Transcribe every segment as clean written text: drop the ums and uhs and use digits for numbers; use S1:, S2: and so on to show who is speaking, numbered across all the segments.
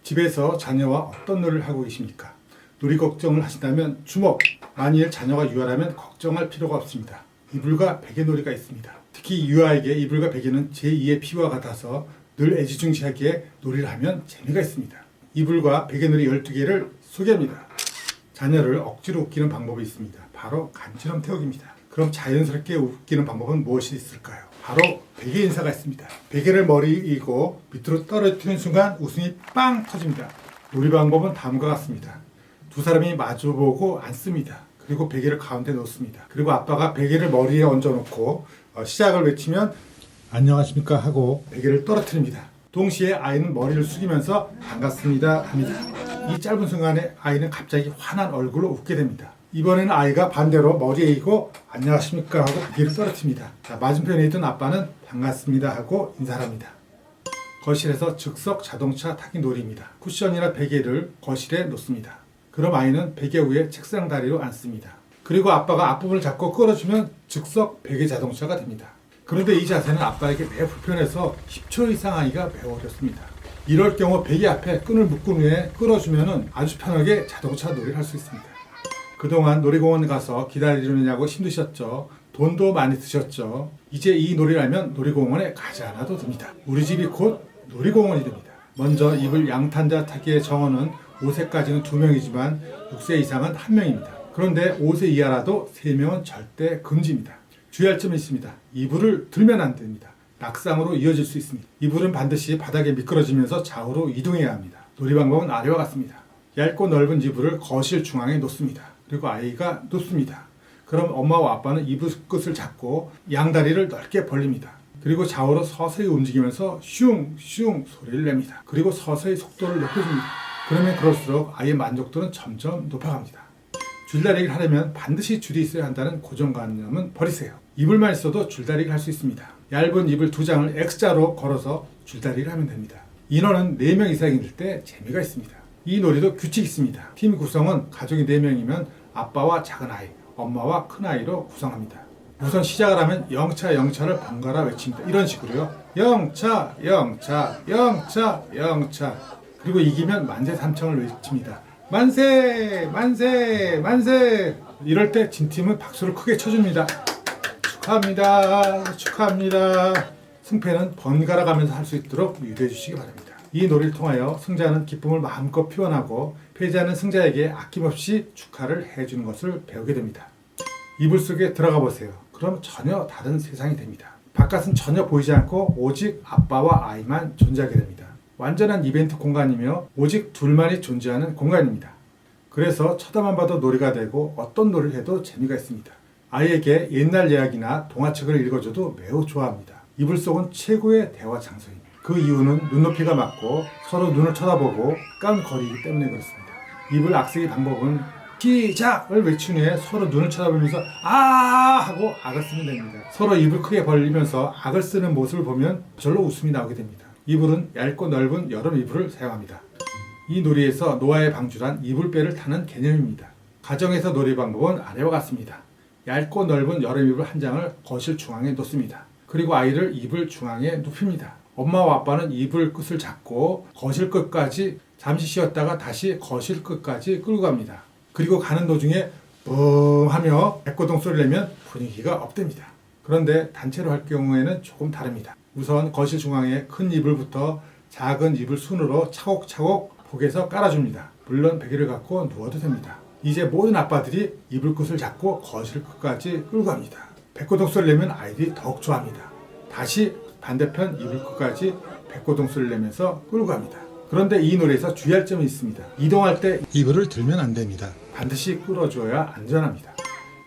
S1: 집에서 자녀와 어떤 놀이를 하고 계십니까? 놀이 걱정을 하신다면 주목! 만일 자녀가 유아라면 걱정할 필요가 없습니다. 이불과 베개 놀이가 있습니다. 특히 유아에게 이불과 베개는 제2의 피와 같아서 늘 애지중지하게 놀이를 하면 재미가 있습니다. 이불과 베개 놀이 12개를 소개합니다. 자녀를 억지로 웃기는 방법이 있습니다. 바로 간지럼 태우기입니다. 그럼 자연스럽게 웃기는 방법은 무엇이 있을까요? 바로 베개 인사가 있습니다. 베개를 머리에 이고 밑으로 떨어뜨리는 순간 웃음이 빵 터집니다. 놀이 방법은 다음과 같습니다. 두 사람이 마주보고 앉습니다. 그리고 베개를 가운데 놓습니다. 그리고 아빠가 베개를 머리에 얹어놓고 시작을 외치면 안녕하십니까 하고 베개를 떨어뜨립니다. 동시에 아이는 머리를 숙이면서 반갑습니다 합니다. 이 짧은 순간에 아이는 갑자기 환한 얼굴로 웃게 됩니다. 이번에는 아이가 반대로 머리에 이고 안녕하십니까 하고 베개를 떨어뜨립니다. 맞은편에 있던 아빠는 반갑습니다 하고 인사를 합니다. 거실에서 즉석 자동차 타기 놀이입니다. 쿠션이나 베개를 거실에 놓습니다. 그럼 아이는 베개 위에 책상 다리로 앉습니다. 그리고 아빠가 앞부분을 잡고 끌어주면 즉석 베개 자동차가 됩니다. 그런데 이 자세는 아빠에게 매우 불편해서 10초 이상 하기가 매우 어렵습니다. 이럴 경우 베개 앞에 끈을 묶은 후에 끌어주면 아주 편하게 자동차 놀이를 할 수 있습니다. 그동안 놀이공원 가서 기다리느냐고 힘드셨죠? 돈도 많이 드셨죠? 이제 이 놀이를 하면 놀이공원에 가지 않아도 됩니다. 우리 집이 곧 놀이공원이 됩니다. 먼저 이불 양탄자 타기의 정원은 5세까지는 2명이지만 6세 이상은 1명입니다. 그런데 5세 이하라도 3명은 절대 금지입니다. 주의할 점이 있습니다. 이불을 들면 안 됩니다. 낙상으로 이어질 수 있습니다. 이불은 반드시 바닥에 미끄러지면서 좌우로 이동해야 합니다. 놀이 방법은 아래와 같습니다. 얇고 넓은 이불을 거실 중앙에 놓습니다. 그리고 아이가 눕습니다. 그럼 엄마와 아빠는 이불 끝을 잡고 양다리를 넓게 벌립니다. 그리고 좌우로 서서히 움직이면서 슝 소리를 냅니다. 그리고 서서히 속도를 높여줍니다. 그러면 그럴수록 아이의 만족도는 점점 높아갑니다. 줄다리기를 하려면 반드시 줄이 있어야 한다는 고정관념은 버리세요. 이불만 있어도 줄다리기를 할 수 있습니다. 얇은 이불 2장을 X자로 걸어서 줄다리기를 하면 됩니다. 인원은 4명 이상일 때 재미가 있습니다. 이 놀이도 규칙이 있습니다. 팀 구성은 가족이 4명이면 아빠와 작은 아이, 엄마와 큰 아이로 구성합니다. 우선 시작을 하면 영차를 번갈아 외칩니다. 이런 식으로요. 영차. 그리고 이기면 만세 삼창을 외칩니다. 만세! 이럴 때 진 팀은 박수를 크게 쳐줍니다. 축하합니다. 승패는 번갈아 가면서 할 수 있도록 유도해 주시기 바랍니다. 이 놀이를 통하여 승자는 기쁨을 마음껏 표현하고 패자는 승자에게 아낌없이 축하를 해주는 것을 배우게 됩니다. 이불 속에 들어가 보세요. 그럼 전혀 다른 세상이 됩니다. 바깥은 전혀 보이지 않고 오직 아빠와 아이만 존재하게 됩니다. 완전한 이벤트 공간이며 오직 둘만이 존재하는 공간입니다. 그래서 쳐다만 봐도 놀이가 되고 어떤 놀이를 해도 재미가 있습니다. 아이에게 옛날 이야기나 동화책을 읽어줘도 매우 좋아합니다. 이불 속은 최고의 대화 장소입니다. 그 이유는 눈높이가 맞고 서로 눈을 쳐다보고 깜거리기 때문에 그렇습니다. 이불 악쓰기 방법은 시작을 외친 후에 서로 눈을 쳐다보면서 하고 악을 쓰면 됩니다. 서로 입을 크게 벌리면서 악을 쓰는 모습을 보면 절로 웃음이 나오게 됩니다. 이불은 얇고 넓은 여름 이불을 사용합니다. 이 놀이에서 노아의 방주란 이불배를 타는 개념입니다. 가정에서 놀이 방법은 아래와 같습니다. 얇고 넓은 여름 이불 한 장을 거실 중앙에 놓습니다. 그리고 아이를 이불 중앙에 눕힙니다. 엄마와 아빠는 이불 끝을 잡고 거실 끝까지 잠시 쉬었다가 다시 거실 끝까지 끌고 갑니다. 그리고 가는 도중에 뿡 하며 백고동 소리를 내면 분위기가 업됩니다. 그런데 단체로 할 경우에는 조금 다릅니다. 우선 거실 중앙에 큰 이불부터 작은 이불 순으로 차곡차곡 복에서 깔아줍니다. 물론 베개를 갖고 누워도 됩니다. 이제 모든 아빠들이 이불 끝을 잡고 거실 끝까지 끌고 갑니다. 백고동 소리를 내면 아이들이 더욱 좋아합니다. 다시 반대편 이불 끝까지 백고동 소리를 내면서 끌고 갑니다. 그런데 이 놀이에서 주의할 점이 있습니다. 이동할 때 이불을 들면 안 됩니다. 반드시 끌어줘야 안전합니다.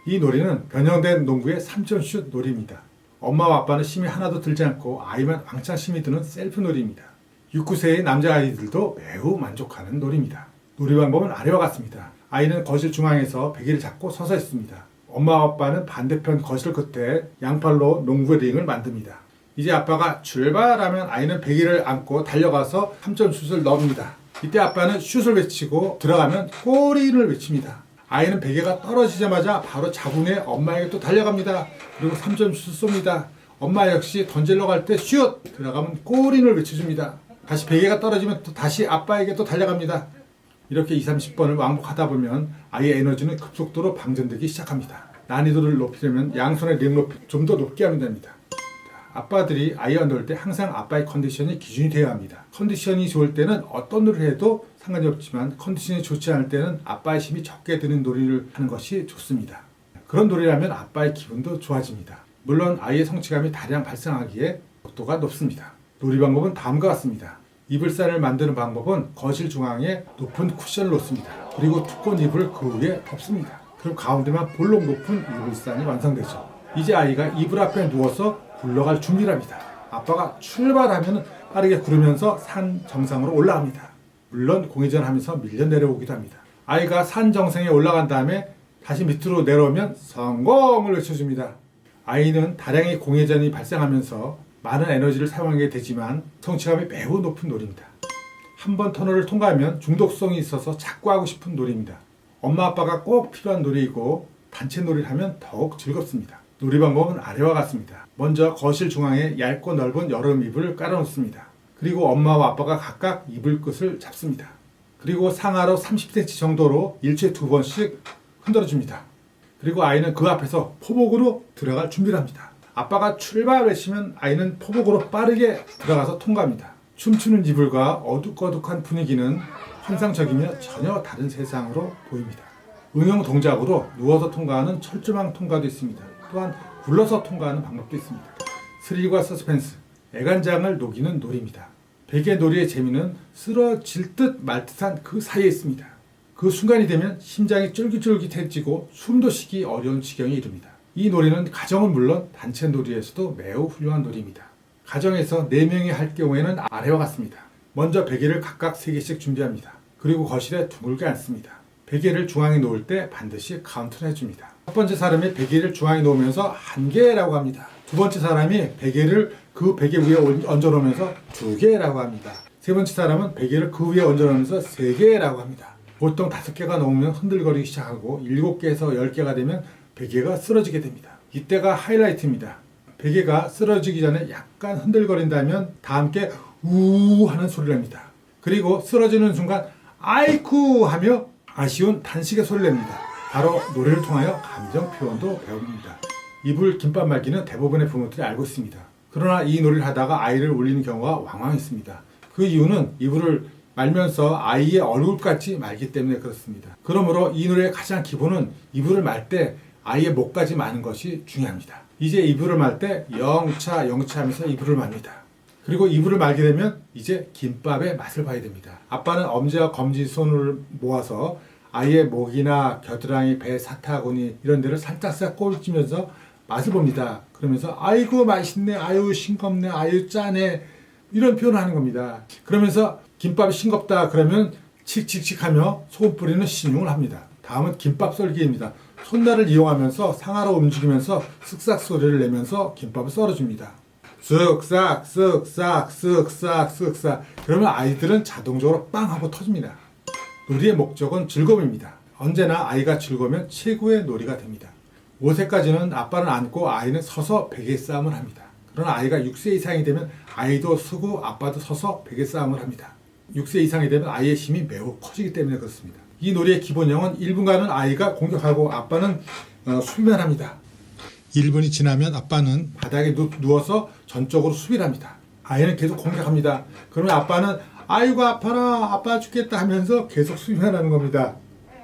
S1: 이 놀이는 변형된 농구의 3점슛 놀이입니다. 엄마와 아빠는 힘이 하나도 들지 않고 아이만 왕창 힘이 드는 셀프 놀이입니다. 6, 9세의 남자아이들도 매우 만족하는 놀이입니다. 놀이 방법은 아래와 같습니다. 아이는 거실 중앙에서 베개를 잡고 서서 있습니다. 엄마와 아빠는 반대편 거실 끝에 양팔로 농구의 링을 만듭니다. 이제 아빠가 출발하면 아이는 베개를 안고 달려가서 3점 슛을 넣습니다. 이때 아빠는 슛을 외치고 들어가면 골인을 외칩니다. 아이는 베개가 떨어지자마자 바로 잡은 해 엄마에게 또 달려갑니다. 그리고 3점 슛을 쏩니다. 엄마 역시 던지러 갈 때 슛! 들어가면 골인을 외쳐줍니다. 다시 베개가 떨어지면 또 다시 아빠에게 또 달려갑니다. 이렇게 2, 30번을 왕복하다 보면 아이의 에너지는 급속도로 방전되기 시작합니다. 난이도를 높이려면 양손의 링 높이 좀 더 높게 하면 됩니다. 아빠들이 아이와 놀 때 항상 아빠의 컨디션이 기준이 되어야 합니다. 컨디션이 좋을 때는 어떤 놀이를 해도 상관이 없지만 컨디션이 좋지 않을 때는 아빠의 힘이 적게 드는 놀이를 하는 것이 좋습니다. 그런 놀이를 하면 아빠의 기분도 좋아집니다. 물론 아이의 성취감이 다량 발생하기에 속도가 높습니다. 놀이 방법은 다음과 같습니다. 이불산을 만드는 방법은 거실 중앙에 높은 쿠션을 놓습니다. 그리고 두꺼운 이불을 그 위에 덮습니다. 그럼 가운데만 볼록 높은 이불산이 완성되죠. 이제 아이가 이불 앞에 누워서 굴러갈 준비를 합니다. 아빠가 출발하면 빠르게 구르면서 산 정상으로 올라갑니다. 물론 공회전하면서 밀려 내려오기도 합니다. 아이가 산 정상에 올라간 다음에 다시 밑으로 내려오면 성공을 외쳐줍니다. 아이는 다량의 공회전이 발생하면서 많은 에너지를 사용하게 되지만 성취감이 매우 높은 놀이입니다. 한 번 터널을 통과하면 중독성이 있어서 자꾸 하고 싶은 놀이입니다. 엄마 아빠가 꼭 필요한 놀이이고 단체 놀이를 하면 더욱 즐겁습니다. 놀이 방법은 아래와 같습니다. 먼저 거실 중앙에 얇고 넓은 여름 이불을 깔아놓습니다. 그리고 엄마와 아빠가 각각 이불 끝을 잡습니다. 그리고 상하로 30cm 정도로 일주일에 2번씩 흔들어줍니다. 그리고 아이는 그 앞에서 포복으로 들어갈 준비를 합니다. 아빠가 출발 외치면 아이는 포복으로 빠르게 들어가서 통과합니다. 춤추는 이불과 어둑어둑한 분위기는 환상적이며 전혀 다른 세상으로 보입니다. 응용 동작으로 누워서 통과하는 철조망 통과도 있습니다. 또한 굴러서 통과하는 방법도 있습니다. 스릴과 서스펜스, 애간장을 녹이는 놀이입니다. 베개 놀이의 재미는 쓰러질 듯 말 듯한 그 사이에 있습니다. 그 순간이 되면 심장이 쫄깃쫄깃해지고 숨도 쉬기 어려운 지경에 이릅니다. 이 놀이는 가정은 물론 단체 놀이에서도 매우 훌륭한 놀이입니다. 가정에서 4명이 할 경우에는 아래와 같습니다. 먼저 베개를 각각 3개씩 준비합니다. 그리고 거실에 둥글게 앉습니다. 베개를 중앙에 놓을 때 반드시 카운트를 해줍니다. 첫 번째 사람이 베개를 중앙에 놓으면서 1개라고 합니다. 두 번째 사람이 베개를 그 베개 위에 얹어 놓으면서 2개라고 합니다. 세 번째 사람은 베개를 그 위에 얹어 놓으면서 3개라고 합니다. 보통 5개가 넘으면 흔들거리기 시작하고 7개에서 10개가 되면 베개가 쓰러지게 됩니다. 이때가 하이라이트입니다. 베개가 쓰러지기 전에 약간 흔들거린다면 다 함께 우 하는 소리를 냅니다. 그리고 쓰러지는 순간 아이쿠 하며 아쉬운 단식의 소리를 냅니다. 바로 노래를 통하여 감정 표현도 배웁니다. 이불 김밥 말기는 대부분의 부모들이 알고 있습니다. 그러나 이 놀이를 하다가 아이를 울리는 경우가 왕왕 있습니다. 그 이유는 이불을 말면서 아이의 얼굴까지 말기 때문에 그렇습니다. 그러므로 이 노래의 가장 기본은 이불을 말 때 아이의 목까지 마는 것이 중요합니다. 이제 이불을 말 때 영차 하면서 이불을 맙니다. 그리고 이불을 말게 되면 이제 김밥의 맛을 봐야 됩니다. 아빠는 엄지와 검지 손을 모아서 아이의 목이나 겨드랑이, 배, 사타구니 이런 데를 살짝살짝 꼴찌면서 맛을 봅니다. 그러면서 아이고 맛있네, 아유 싱겁네, 아유 짜네 이런 표현을 하는 겁니다. 그러면서 김밥이 싱겁다 그러면 칙칙칙 하며 소금 뿌리는 신용을 합니다. 다음은 김밥 썰기입니다. 손날을 이용하면서 상하로 움직이면서 쓱싹 소리를 내면서 김밥을 썰어줍니다. 쓱싹 쓱싹 쓱싹 쓱싹 그러면 아이들은 자동적으로 빵 하고 터집니다. 놀이의 목적은 즐거움입니다. 언제나 아이가 즐거우면 최고의 놀이가 됩니다. 5세까지는 아빠는 앉고 아이는 서서 베개 싸움을 합니다. 그러나 아이가 6세 이상이 되면 아이도 서고 아빠도 서서 베개 싸움을 합니다. 6세 이상이 되면 아이의 힘이 매우 커지기 때문에 그렇습니다. 이 놀이의 기본형은 1분간은 아이가 공격하고 아빠는 수비만 합니다. 1분이 지나면 아빠는 바닥에 누워서 전적으로 수비를 합니다. 아이는 계속 공격합니다. 그러면 아빠는 아이고 아파라 아빠 죽겠다 하면서 계속 수비만 하는 겁니다.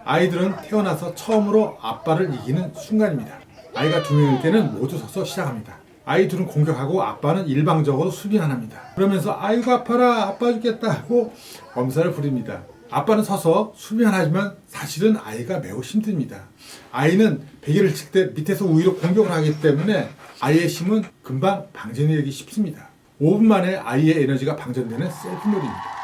S1: 아이들은 태어나서 처음으로 아빠를 이기는 순간입니다. 아이가 2명일 때는 모두 서서 시작합니다. 아이 둘은 공격하고 아빠는 일방적으로 수비만 합니다. 그러면서 아이고 아파라 아빠 죽겠다 하고 엄살을 부립니다. 아빠는 서서 수비만 하지만 사실은 아이가 매우 힘듭니다. 아이는 베개를 칠 때 밑에서 위로 공격을 하기 때문에 아이의 힘은 금방 방전이 되기 쉽습니다. 5분 만에 아이의 에너지가 방전되는 셀프 놀이입니다.